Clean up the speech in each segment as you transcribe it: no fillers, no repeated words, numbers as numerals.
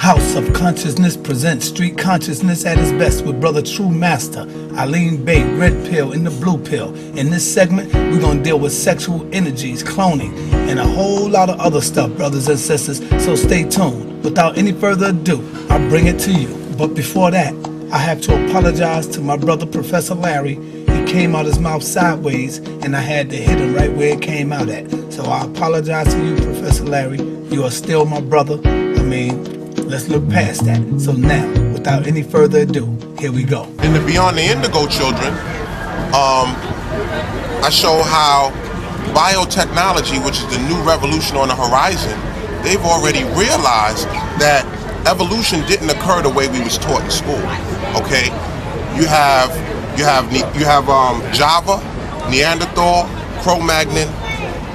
House of Consciousness presents street consciousness at its best with brother True Master, Alim Bey, Red Pill and the Blue Pill. In this segment, we're going to deal with sexual energies, cloning, and a whole lot of other stuff, brothers and sisters, so stay tuned. Without any further ado, I'll bring it to you. But before that, I have to apologize to my brother Professor Larry. He came out his mouth sideways, and I had to hit him right where it came out at. So I apologize to you, Professor Larry. You are still my brother. Let's look past that. So now, without any further ado, here we go. In the Beyond the Indigo Children, I show how biotechnology, which is the new revolution on the horizon, they've already realized that evolution didn't occur the way we was taught in school. Okay, you have Java, Neanderthal, Cro-Magnon,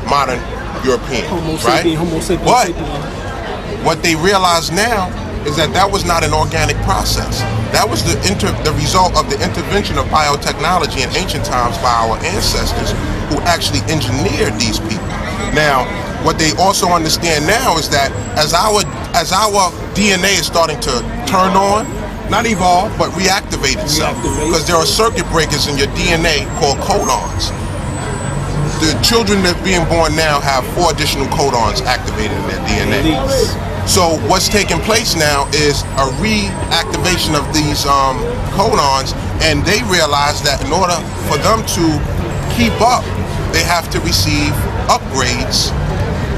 modern European, right? But what they realize now is that that was not an organic process. That was the result of the intervention of biotechnology in ancient times by our ancestors who actually engineered these people. Now, what they also understand now is that as our DNA is starting to turn on, not evolve, but reactivate itself, because there are circuit breakers in your DNA called codons. The children that are being born now have 4 additional codons activated in their DNA. So what's taking place now is a reactivation of these codons, and they realize that in order for them to keep up, they have to receive upgrades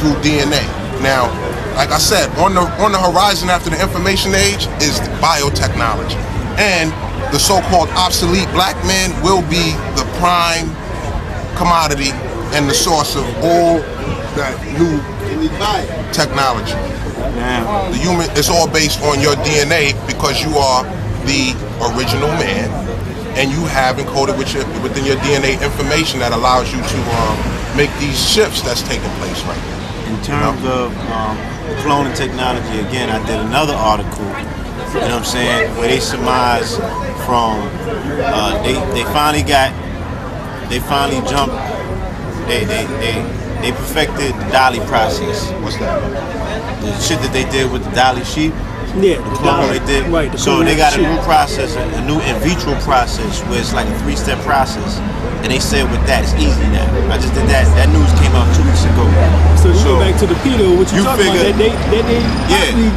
through DNA. Now, like I said, on the horizon after the information age is biotechnology, and the so-called obsolete black man will be the prime commodity and the source of all that new technology. Now, the human, it's all based on your DNA because you are the original man, and you have encoded within your DNA information that allows you to make these shifts that's taking place right now. In terms of cloning technology, again, I did another article, you know what I'm saying, where they surmise from, they finally jumped, they perfected the Dolly process. What's that? The shit that they did with the Dolly sheep. Yeah, the clone they did. Right. So they got a new process, a new in vitro process, where it's like a 3-step process. And they said with that, it's easy now. I just did that. That news came out 2 weeks ago. So you go back to the pedo, what you talking about?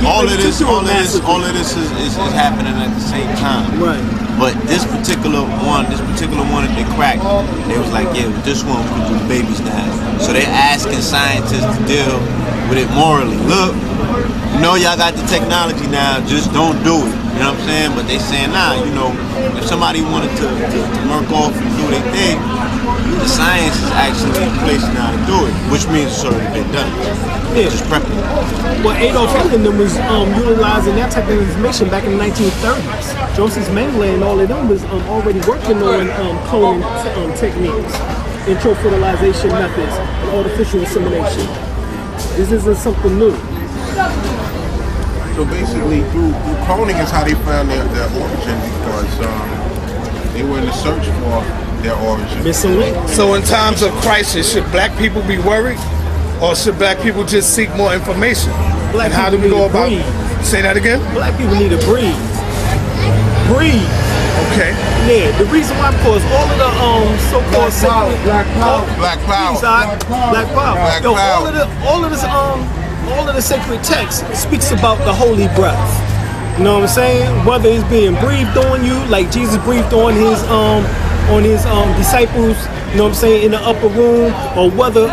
All of this is happening at the same time. Right. But this particular one that they cracked, they was like, yeah, with this one we can do the babies now. So they're asking scientists to deal with it morally. Look, you know y'all got the technology now, just don't do it. You know what I'm saying? But they saying, nah, you know, if somebody wanted to murk off and do their thing, the science is actually in place now to do it, which means it's already been done. Yeah. Just prepping. Well, Adolf Hitler was utilizing that type of information back in the 1930s. Joseph Mengele and all of them was already working on cloning techniques, intro fertilization methods, and artificial insemination. This isn't something new. So basically, through cloning is how they found their origin, because they were in the search for their origin. So in times of crisis, should black people be worried, or should black people just seek more information? Black and how do we go about it? Say that again? Black people need to breathe. Breathe. Okay. Yeah, the reason why, because all of the so-called Black power. All of the sacred text speaks about the holy breath. You know what I'm saying? Whether it's being breathed on you, like Jesus breathed on his disciples, you know what I'm saying, in the upper room, or whether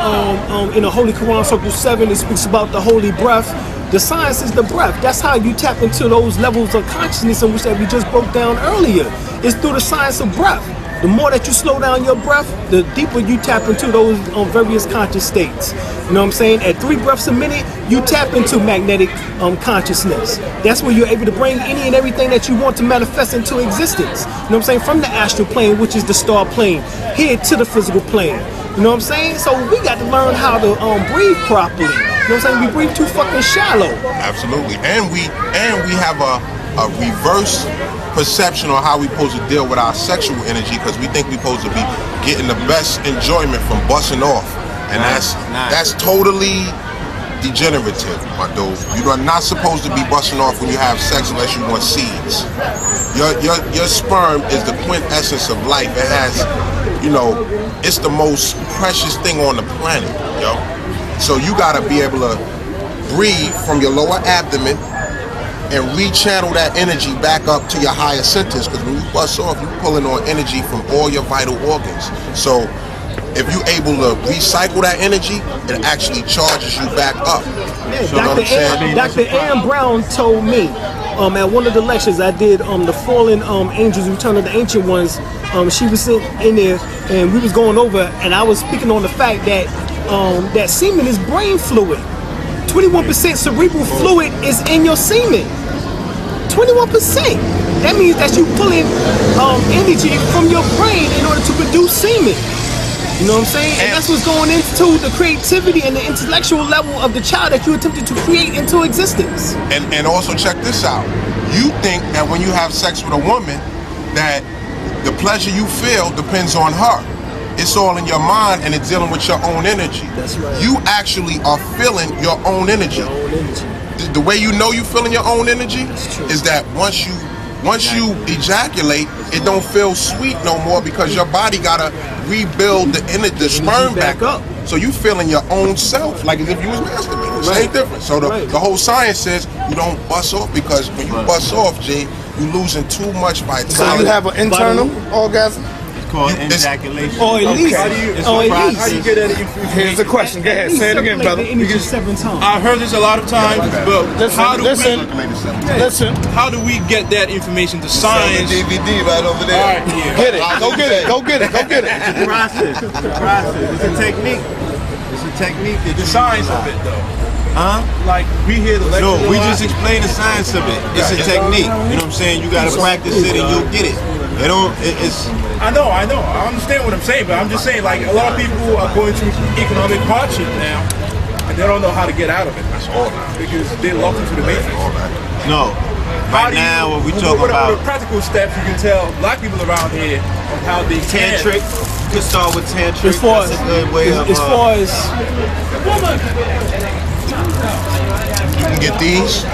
in the Holy Quran, Circle 7, it speaks about the holy breath. The science is the breath. That's how you tap into those levels of consciousness in which that we just broke down earlier. It's through the science of breath. The more that you slow down your breath, the deeper you tap into those various conscious states. You know what I'm saying? At 3 breaths a minute, you tap into magnetic consciousness. That's where you're able to bring any and everything that you want to manifest into existence. You know what I'm saying? From the astral plane, which is the star plane, here to the physical plane. You know what I'm saying? So we got to learn how to breathe properly. You know what I'm saying? We breathe too fucking shallow. Absolutely. And we have a reverse perception on how we supposed to deal with our sexual energy, because we think we're supposed to be getting the best enjoyment from busting off, and that's totally degenerative, my dude. You are not supposed to be busting off when you have sex unless you want seeds. Your sperm is the quintessence of life. It has, it's the most precious thing on the planet, yo. So you gotta be able to breathe from your lower abdomen and rechannel that energy back up to your higher centers, because when you bust off, you're pulling on energy from all your vital organs. So if you're able to recycle that energy, it actually charges you back up. Yeah, Dr. Ann Brown told me at one of the lectures I did, the Fallen Angels, Return of the Ancient Ones, she was sitting in there and we was going over, and I was speaking on the fact that that semen is brain fluid. 21% cerebral fluid is in your semen. 21%. That means that you pulling energy from your brain in order to produce semen. You know what I'm saying? And that's what's going into the creativity and the intellectual level of the child that you attempted to create into existence. And also check this out. You think that when you have sex with a woman, that the pleasure you feel depends on her. It's all in your mind, and it's dealing with your own energy. That's right. You actually are feeling your own energy. The way you know you're feeling your own energy is that once you ejaculate, it don't feel sweet no more, because your body gotta rebuild the sperm back up. So you feeling your own self, like as if you was masturbating. Same difference. So the whole science says you don't bust off, because when you bust off, G, you losing too much vitality. So you have an internal orgasm? Called ejaculation. Or at least. How do you get that information? Here's the question. Go ahead. Say it again, brother. I heard this a lot of times, but Listen. how do we get that information to science? DVD right over there. All right, yeah. Get it. Go get it. It's a process. It's a technique. The science of it, though. Huh? Like, we hear the lecture. No, we just explain the science of it. It's a technique. You know what I'm saying? You gotta practice it and you'll get it. I know. I understand what I'm saying, but I'm just saying, like, a lot of people are going through economic hardship now, and they don't know how to get out of it. That's all, because they're locked into the matrix. No. Right now, what we talking what are about? the practical steps you can tell black people around here on how they Tantric. You can start with tantric. As far That's a good way of. You can get these,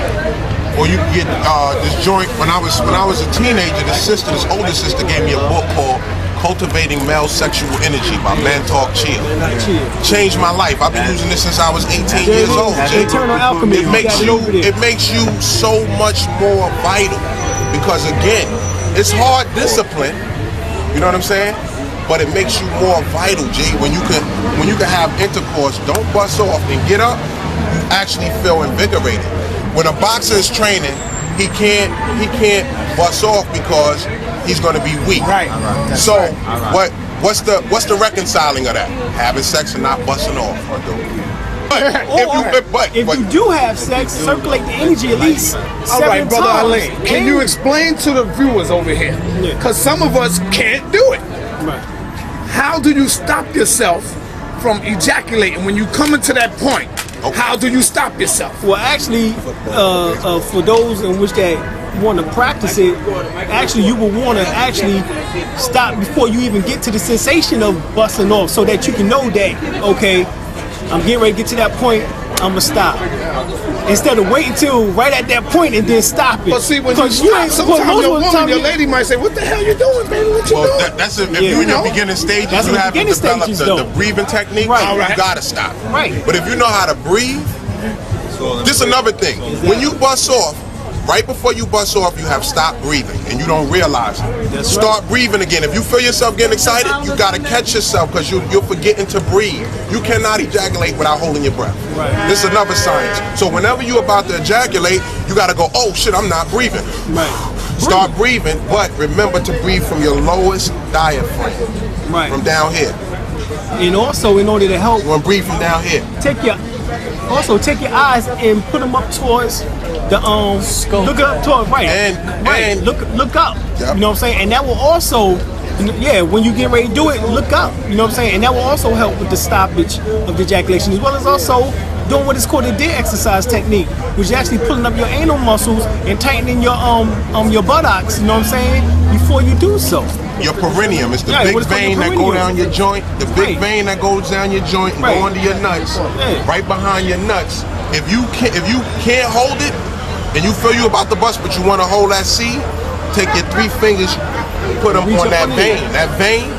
or you can get this joint. When I was a teenager, this older sister gave me a book called Cultivating Male Sexual Energy by Man Talk Chia. Changed my life. I've been using this since I was 18 years old. Eternal alchemy. It makes you so much more vital, because again, it's hard discipline. You know what I'm saying? But it makes you more vital, G. When you can have intercourse, don't bust off and get up. You actually feel invigorated. When a boxer is training, he can't bust off because he's going to be weak. Right. So what's the reconciling of that? Having sex and not busting off. But if you do have sex, circulate the energy at least 7 All right, brother times. Alim, can you explain to the viewers over here? Because some of us can't do it. Right. How do you stop yourself from ejaculating when you come into that point? Okay. How do you stop yourself? Well, actually, for those in which they want to practice it, actually you will want to actually stop before you even get to the sensation of busting off, so that you can know that, okay, I'm getting ready to get to that point, I'm gonna stop. Instead of waiting till right at that point and then stop it. But see, when you stop, sometimes your lady might say, "What the hell you doing, baby? What you doing?" That's if you're in your beginning stages, you haven't developed the breathing technique. Right. You gotta stop. Right. But if you know how to breathe, this is another thing. When you bust off, right before you bust off, you have stopped breathing and you don't realize it. Start breathing again. If you feel yourself getting excited, you gotta catch yourself, because you're forgetting to breathe. You cannot ejaculate without holding your breath. Right. This is another science. So whenever you're about to ejaculate, you gotta go, oh shit, I'm not breathing. Right. Start breathing, but remember to breathe from your lowest diaphragm. Right. From down here. And also, in order to help, You wanna breathe from down here. take your eyes and put them up towards the look up towards And look up. Yep. You know what I'm saying? And that will also, when you get ready to do it, look up. You know what I'm saying? And that will also help with the stoppage of the ejaculation, as well as also doing what is called a deer exercise technique, which is actually pulling up your anal muscles and tightening your buttocks. You know what I'm saying? Before you do so. Your perineum is the Yeah, big what is called vein your that go perineum. down your joint. The big Right. vein that goes down your joint and Right. go under your nuts. Yeah. Right behind your nuts If you can't hold it, and you feel you about to bust, but you want to hold that seed, take your 3 fingers, put them on that vein. That vein,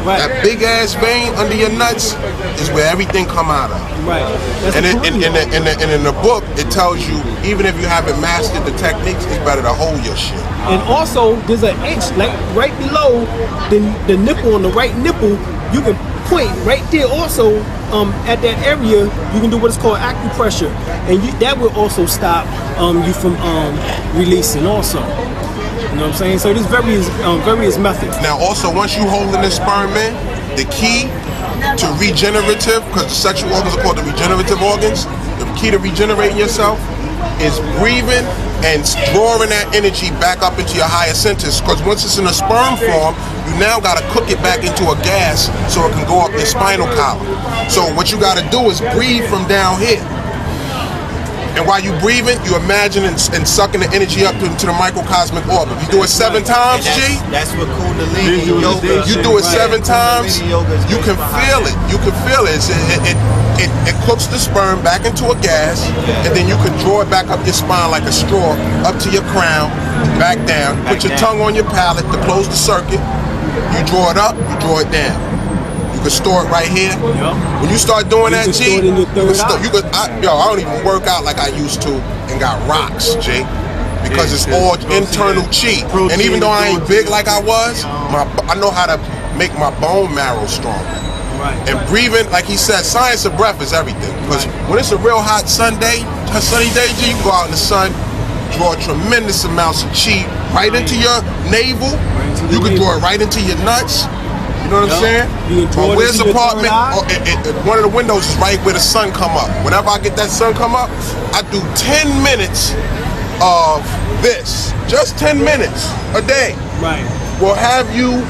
that big ass vein under your nuts, is where everything come out of. Right. And in the book, it tells you, even if you haven't mastered the techniques, it's better to hold your shit. And also, there's an inch, like right below the nipple, on the right nipple, you can point right there also, at that area, you can do what is called acupressure. And that will also stop you from releasing also. You know what I'm saying? So there's various methods. Now also, once you holding the sperm in, the key to regenerative, because the sexual organs are called the regenerative organs, the key to regenerating yourself is breathing and drawing that energy back up into your higher centers. Because once it's in a sperm form, you now got to cook it back into a gas so it can go up your spinal column. So what you got to do is breathe from down here. And while you breathing, you imagine and sucking the energy up into the microcosmic orbit. You do it 7 times, G. That's what Kundalini yoga. You do it 7 times, you can feel it. You can feel it. It cooks the sperm back into a gas, and then you can draw it back up your spine like a straw, up to your crown, back down. Put your tongue on your palate to close the circuit. You draw it up, you draw it down. You can store it right here. When you start doing that, G, I don't even work out like I used to and got rocks, G. Because it's all internal chi. And even though I ain't big like I was, I know how to make my bone marrow stronger. Right. And breathing, like he said, science of breath is everything. Because when it's a real hot sunny day, G, you go out in the sun, draw tremendous amounts of chi right into your navel. You can draw it right into your nuts. You know what I'm saying? But where's the apartment? One of the windows is right where the sun come up. Whenever I get that sun come up, I do 10 minutes of this. Just 10 minutes a day. Right. Will have you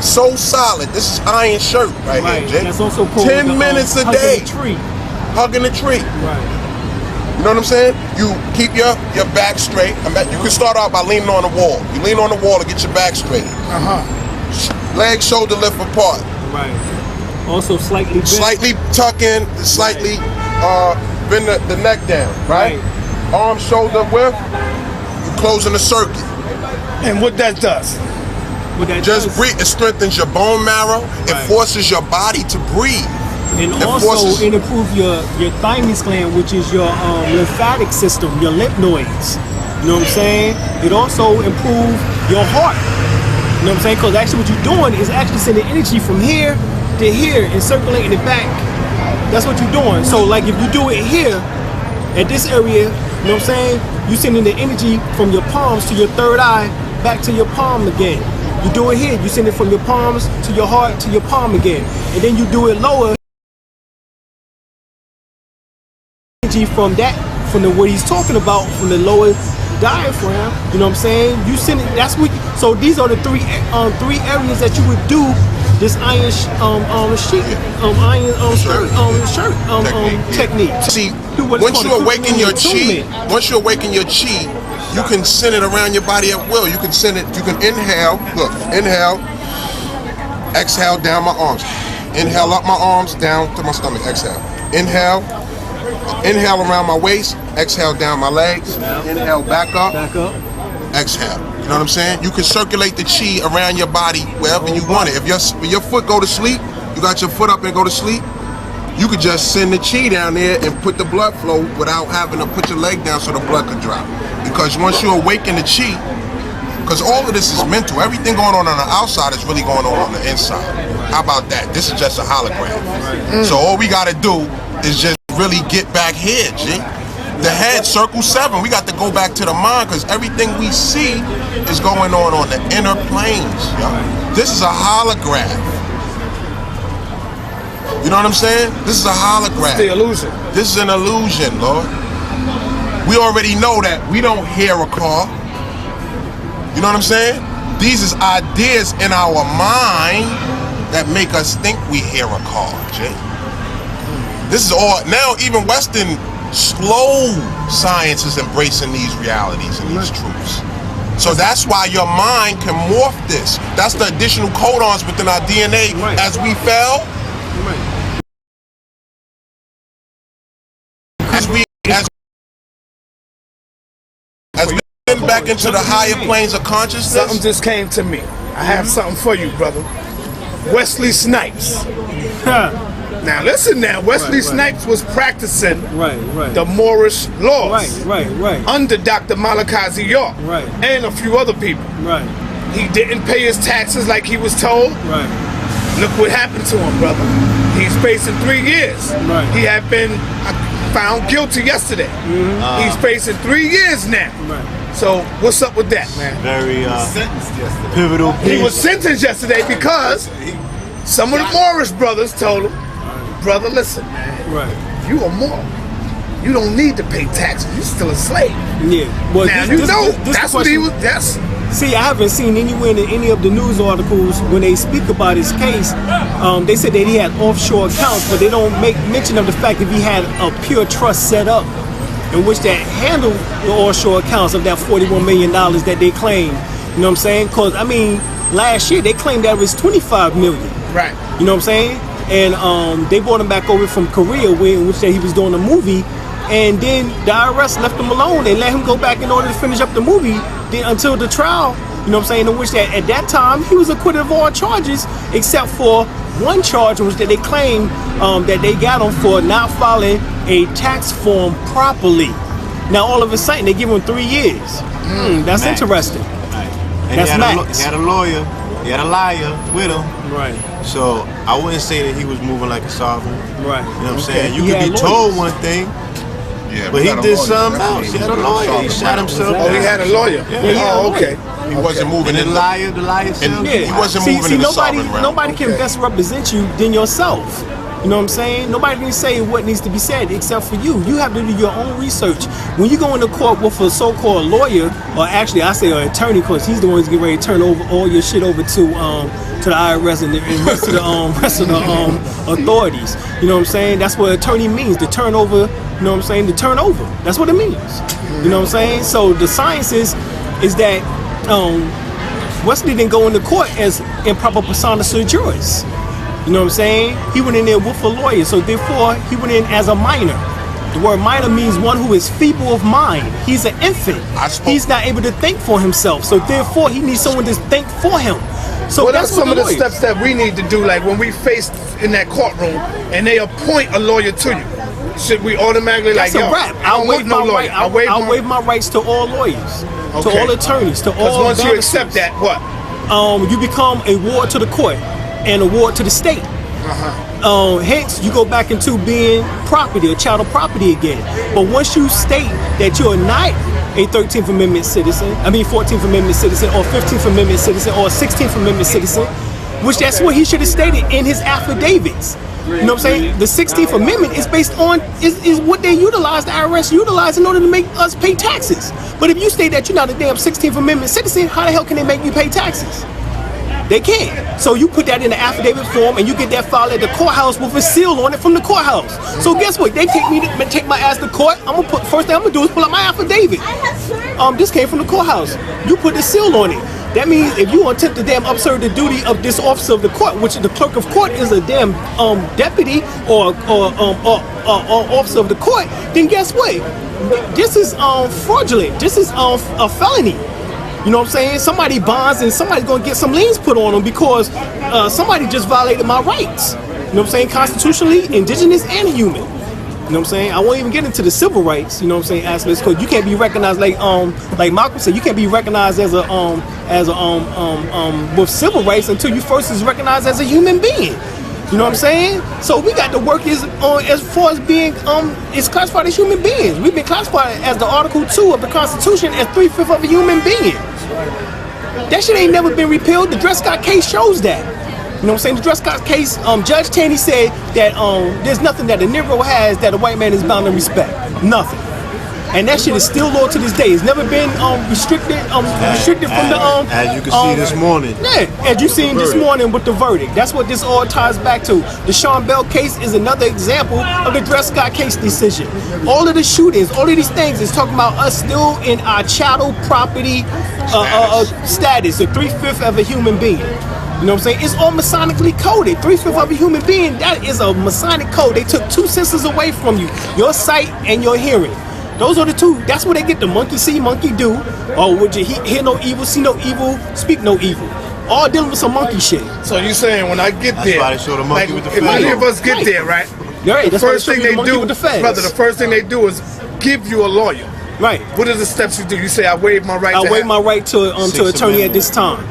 so solid. This is iron shirt right here, Jay. That's also called 10 minutes a day. Hugging the tree. Right. You know what I'm saying? You keep your back straight. You can start out by leaning on the wall. You lean on the wall to get your back straight. Leg, shoulder lift apart. Right. Also slightly bent. Slightly tuck in, slightly bend the neck down, right? Arm, shoulder width, you closing the circuit. And what that does? Just breathe. It strengthens your bone marrow. It forces your body to breathe. And also it improves your thymus gland, which is your lymphatic system, your lymph nodes. You know what I'm saying? It also improves your heart. You know what I'm saying? Because actually what you're doing is actually sending energy from here to here and circulating it back. That's what you're doing. So like if you do it here, at this area, you know what I'm saying? You're sending the energy from your palms to your third eye, back to your palm again. You do it here, you send it from your palms to your heart to your palm again. And then you do it lower. Energy from what he's talking about, from the lower diaphragm, you know what I'm saying? You send it, that's what, so these are the three areas that you would do this iron technique. See, once you awaken your chi, you can send it around your body at will. You can send it, you can inhale, look, inhale, exhale down my arms. Inhale up my arms, down to my stomach, exhale. Inhale around my waist, exhale down my legs, inhale back up, exhale. You know what I'm saying? You can circulate the chi around your body wherever you want it. If your foot go to sleep, you got your foot up and go to sleep, you could just send the chi down there and put the blood flow without having to put your leg down so the blood could drop. Because once you awaken the chi, because all of this is mental, everything going on the outside is really going on the inside. How about that? This is just a hologram. So all we got to do is just really get back here, G. The head, circle 7, we got to go back to the mind because everything we see is going on the inner planes, yo. This is a hologram. You know what I'm saying? This is a hologram. It's the illusion. This is an illusion, Lord. We already know that we don't hear a car. You know what I'm saying? These is ideas in our mind that make us think we hear a car, Jay. This is all, now even Western slow science is embracing these realities and these truths. So that's why your mind can morph this. That's the additional codons within our DNA as we ascend back into the higher planes of consciousness? Something just came to me. I have something for you, brother. Wesley Snipes. Now listen now, Wesley Snipes was practicing the Moorish laws under Dr. Malachi York and a few other people. He didn't pay his taxes like he was told. Look what happened to him, brother. He's facing 3 years. He had been found guilty yesterday. He's facing 3 years now. So what's up with that, man? Very pivotal piece. He was sentenced yesterday because some of the Moorish brothers told him, brother, listen, man, you are Moor. You don't need to pay taxes. You're still a slave. Yeah. Well, now that's what he was. See, I haven't seen anywhere in any of the news articles when they speak about his case. They said that he had offshore accounts, but they don't make mention of the fact that he had a pure trust set up in which that handled the offshore accounts of that $41 million that they claim. You know what I'm saying? Because, I mean, last year they claimed that it was $25 million. Right. You know what I'm saying? And they brought him back over from Korea, in which he was doing a movie. And then the IRS left him alone. They let him go back in order to finish up the movie until the trial, you know what I'm saying, in which that at that time he was acquitted of all charges except for one charge in which that they claimed that they got him for not filing a tax form properly. Now all of a sudden they give him 3 years. That's Max. interesting. And that's Max. He had a lawyer, he had a liar with him. Right. So I wouldn't say that he was moving like a sovereign. Right. You know what I'm saying? You He could had be told lawyers. one thing, Yeah, but he did something else. He had a lawyer. He shot himself. Oh, he had a lawyer. Oh, okay. He wasn't moving And in the liar said He wasn't moving in the sovereign realm. Nobody can best represent you than yourself. You know what I'm saying? Nobody can say what needs to be said except for you. You have to do your own research. When you go into court with a so-called lawyer, or actually I say an attorney, because he's the one who's getting ready to turn over all your shit over to the IRS and the rest of the authorities. You know what I'm saying? That's what attorney means. To turn over. You know what I'm saying? To turn over. That's what it means. You know what I'm saying? So the science is that Wesley didn't go into court as improper persona sui juris. You know what I'm saying? He went in there with a lawyer, so therefore he went in as a minor. The word minor means one who is feeble of mind. He's an infant. He's not able to think for himself, so therefore he needs someone to think for him. So What are that's some of the lawyers. steps that we need to do, like when we face in that courtroom and they appoint a lawyer to you? Should we automatically That's like, a yo, wrap. I don't wait no lawyer. I'll waive my rights to all lawyers, to all attorneys, to all. Because once you barristers. accept that, what? You become a ward to the court and a ward to the state. Hence, you go back into being property, a chattel property again. But once you state that you're not a 13th Amendment citizen, 14th Amendment citizen, or 15th Amendment citizen, or 16th Amendment citizen, which that's what he should have stated in his affidavits. You know what I'm saying? The 16th Amendment is based on, is what they utilize, the IRS utilize in order to make us pay taxes. But if you state that you're not a damn 16th Amendment citizen, how the hell can they make you pay taxes? They can't. So you put that in the affidavit form and you get that filed at the courthouse with a seal on it from the courthouse. So guess what? They take my ass to court. First thing I'm gonna do is pull out my affidavit. This came from the courthouse. You put the seal on it. That means if you attempt to damn upserve the duty of this officer of the court, which the clerk of court is a damn deputy or officer of the court, then guess what? This is fraudulent. This is a felony. You know what I'm saying? Somebody bonds and somebody's gonna get some liens put on them because somebody just violated my rights. You know what I'm saying? Constitutionally, indigenous, and human. You know what I'm saying? I won't even get into the civil rights, you know what I'm saying, aspects, because you can't be recognized like Malcolm said, you can't be recognized as with civil rights until you first is recognized as a human being. You know what I'm saying? So we got to work as far as being it's classified as human beings. We've been classified as the Article 2 of the Constitution as 3/5 of a human being. That shit ain't never been repealed. The Dred Scott case shows that. You know what I'm saying? The Dred Scott case, Judge Taney said that there's nothing that a Negro has that a white man is bound to respect. Nothing. And that shit is still law to this day. It's never been restricted from the as you can see this morning. Yeah, as you seen this morning with the verdict. That's what this all ties back to. The Sean Bell case is another example of the Dred Scott case decision. All of the shootings, all of these things is talking about us still in our chattel property status, the 3/5 of a human being. You know what I'm saying? It's all Masonically coded. 3/5 of a human being, that is a Masonic code. They took 2 senses away from you, your sight and your hearing. Those are the two. That's where they get the monkey see, monkey do. Or would you hear no evil, see no evil, speak no evil. All dealing with some monkey shit. So you saying when I get That's there, why they show the monkey like, with the if any feds. of us get Right. there, right? Right, The that's why first they show thing you the they monkey do, with the feds. brother, the first thing they do is give you a lawyer. Right. What are the steps you do? You say I waive my right I to waive have- my right to attorney at this time.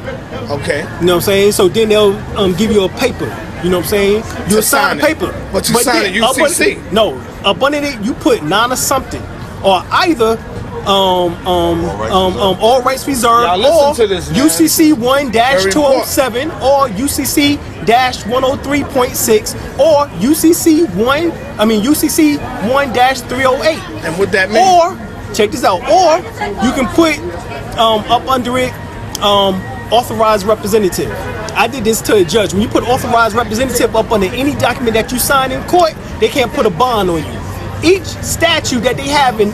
Okay. You know what I'm saying? So then they'll give you a paper. You know what I'm saying? You To sign sign a it. paper. But you sign then it up UCC. under- No, up under it you put 9 or something, or either all rights reserved, Y'all listen or to this, man. UCC 1-207, Very or UCC 103.6, or UCC 1-308. And what that means? Or check this out. Or you can put up under it authorized representative. I did this to a judge. When you put authorized representative up under any document that you sign in court, they can't put a bond on you. Each statute that they have in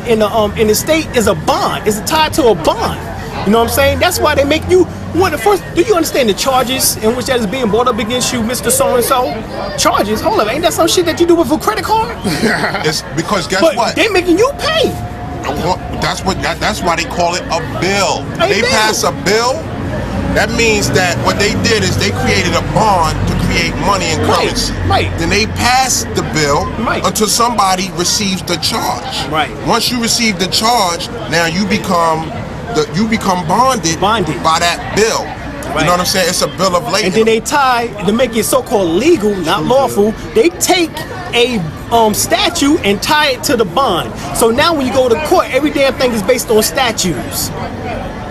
the state is a bond. It's tied to a bond. You know what I'm saying? That's why they make you one of the first. Do you understand the charges in which that is being brought up against you, Mr. So and So? Charges. Hold up, ain't that some shit that you do with a credit card? It's because guess But what? they making you pay. That's why they call it a bill. A They bill. pass a bill. That means that what they did is they created a bond to create money and Right, currency. right. Then they pass the bill Right. until somebody receives the charge. Right. Once you receive the charge, now you become bonded by that bill. You Right. know what I'm saying? It's a bill of lading. And then they tie to make it so-called legal, not lawful. They take a statute and tie it to the bond. So now when you go to court, every damn thing is based on statutes.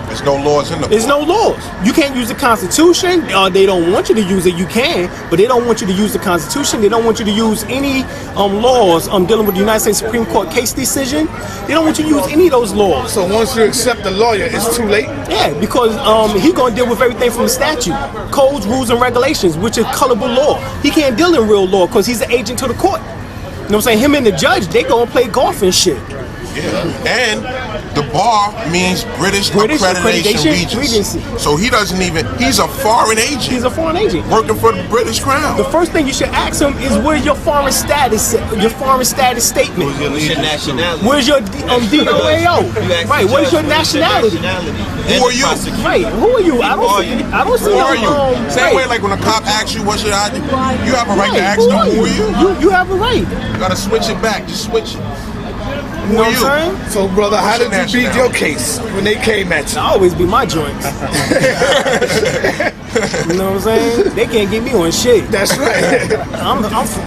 There's no laws in the There's no laws. You can't use the Constitution. They don't want you to use it. You can, but they don't want you to use the Constitution. They don't want you to use any laws dealing with the United States Supreme Court case decision. They don't want you to use any of those laws. So once you accept the lawyer, it's too late. Yeah, because he gonna deal with everything from the statute, codes, rules, and regulations, which is colorable law. He can't deal in real law because he's an agent to the court. You know what I'm saying? Him and the judge, they gonna play golf and shit. Yeah. And the bar means British Accreditation Regency. So he doesn't even, he's a foreign agent. He's a foreign agent. Working for the British Crown. The first thing you should ask him is where's your foreign status statement? What's your nationality? Where's your DOAO? Right, what is your nationality? Who are you? Right, who are you? I don't see Who are no, you? Same right. way like when a cop asks you what's your ID, you have a right to Right, ask them who are you. You have a right. You gotta switch it back, just switch it. You know Who what are I'm you? saying? So brother, how What's did your you beat your nationality? case when they came at you? I always be my joints. You know what I'm saying? They can't get me on shit. That's right.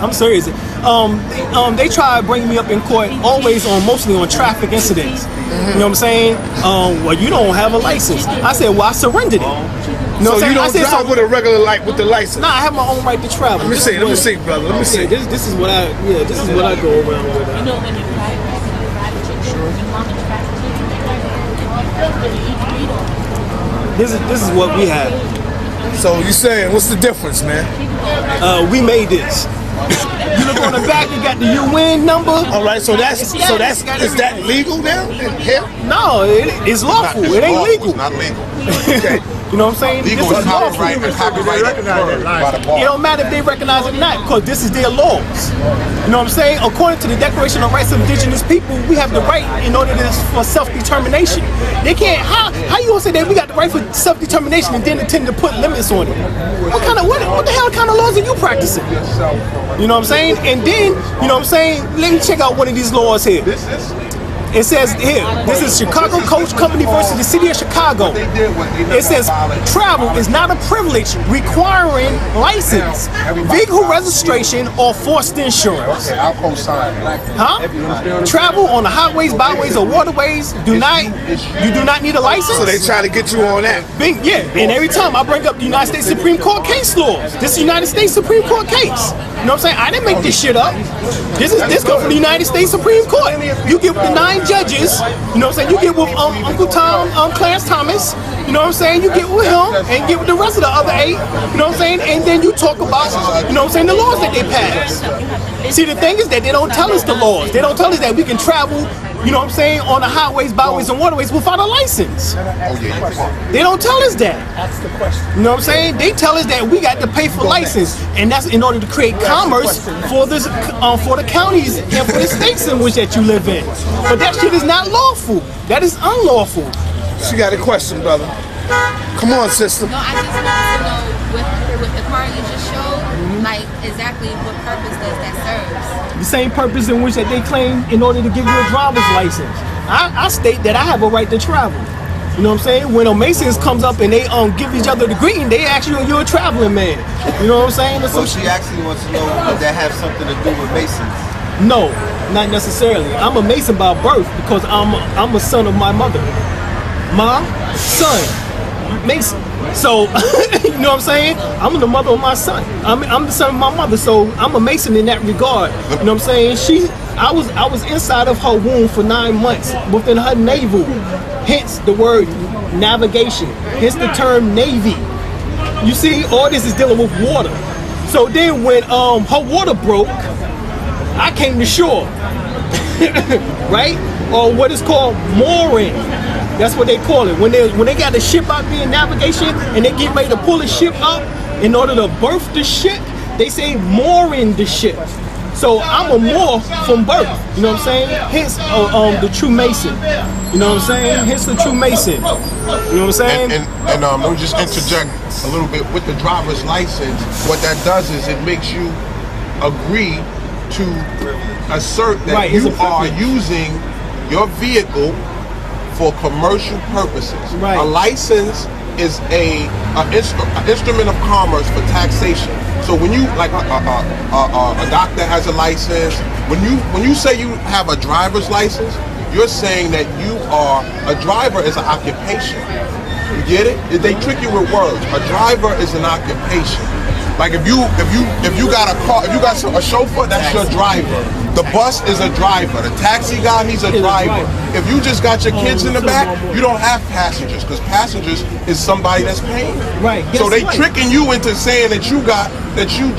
I'm serious. They try to bring me up in court always mostly on traffic incidents. You know what I'm saying? Well, you don't have a license. I said, well, I surrendered it. You know So what I'm saying? you don't I said, drive with a regular light with the license. Nah, I have my own right to travel. Let me see, brother. Let me see. This is what I go around with. You know, when you private, you want to private. This is what we have. So you saying, what's the difference, man? We made this. You look on the back, you got the UN number. All right, so that's is that legal now in here? No, it's lawful. It ain't legal. It's not legal. Okay. You know what I'm saying? Legal This is lawful. copyrighted by the bar. It don't matter if they recognize it or not, because this is their laws. You know what I'm saying? According to the Declaration of Rights of Indigenous People, we have the right in order for self-determination. They can't. How you gonna say that we got the right for self-determination and then intend to put limits on it? What the hell kind of laws are you practicing? You know what I'm saying? And then, you know what I'm saying? Let me check out one of these laws here. It says here, this is Chicago Coach Company versus the City of Chicago. It says travel is not a privilege requiring license, vehicle registration, or forced insurance. Okay, I'll co-sign. Huh? Travel on the highways, byways, or waterways you do not need a license. So they try to get you on that. Yeah, and every time I bring up the United States Supreme Court case laws, this is the United States Supreme Court case. You know what I'm saying? I didn't make this shit up. This comes from the United States Supreme Court. You get with the 9 judges, you know what I'm saying? You get with Uncle Tom, Clarence Thomas, you know what I'm saying? You get with him and get with the rest of the other 8, you know what I'm saying? And then you talk about, you know what I'm saying, the laws that they pass. See, the thing is that they don't tell us the laws. They don't tell us that we can travel you know what I'm saying, on the highways, byways, and waterways without a license. Oh yeah. They don't tell us that. That's the question. You know what I'm saying? They tell us that we got to pay for license, and that's in order to create commerce for this, for the counties and for the states in which that you live in. But that shit is not lawful. That is unlawful. She got a question, brother. Come on, sister. No, I just wanted to know with the car you just showed, like exactly what purpose does that serve? The same purpose in which that they claim in order to give you a driver's license. I state that I have a right to travel. You know what I'm saying? When a Masons comes up and they give each other the greeting, they ask you, you're a traveling man. You know what I'm saying? So she actually wants to know, does that have something to do with Masons? No, not necessarily. I'm a Mason by birth because I'm a son of my mother. Mom, son, Mason. So, you know what I'm saying? I'm the mother of my son. I'm the son of my mother, so I'm a Mason in that regard. You know what I'm saying? I was inside of her womb for 9 months within her navel. Hence the word navigation. Hence the term Navy. You see, all this is dealing with water. So then when her water broke, I came to shore. Right? Or what is called mooring. That's what they call it. When they got the ship out there in navigation and they get ready to pull the ship up in order to berth the ship, they say mooring the ship. So I'm a moor from birth. You know what I'm saying? Hence the true Mason. You know what I'm saying? Hence the true Mason. You know what I'm saying? And let me just interject a little bit with the driver's license. What that does is it makes you agree to assert that you are using your vehicle for commercial purposes. Right. A license is an instrument of commerce for taxation. So when you, like a doctor has a license, when you say you have a driver's license, you're saying that you are a driver is an occupation. You get it? They trick you with words. A driver is an occupation. Like if you got a car, if you got a chauffeur, that's your driver. The bus is a driver. The taxi guy, he's a driver. If you just got your kids in the back, you don't have passengers, because passengers is somebody that's paying. Right. So they tricking you into saying that you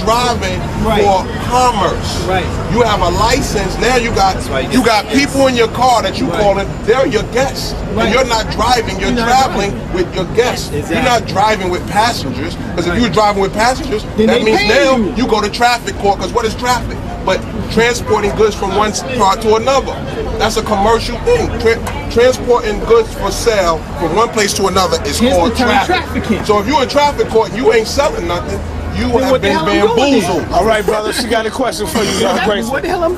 driving for commerce. Right. You have a license. Now you got people in your car that you calling. They're your guests. Right. And you're not driving. You're traveling with your guests. Exactly. You're not driving with passengers. Because if you're driving with passengers, then that means now you go to traffic court. Because what is traffic? But transporting goods from one car to another. That's a commercial thing. Transporting goods for sale from one place to another is called traffic. So if you're in traffic court and you ain't selling nothing, you have been bamboozled. All right, brother. She got a question for you, young Grace. What the hell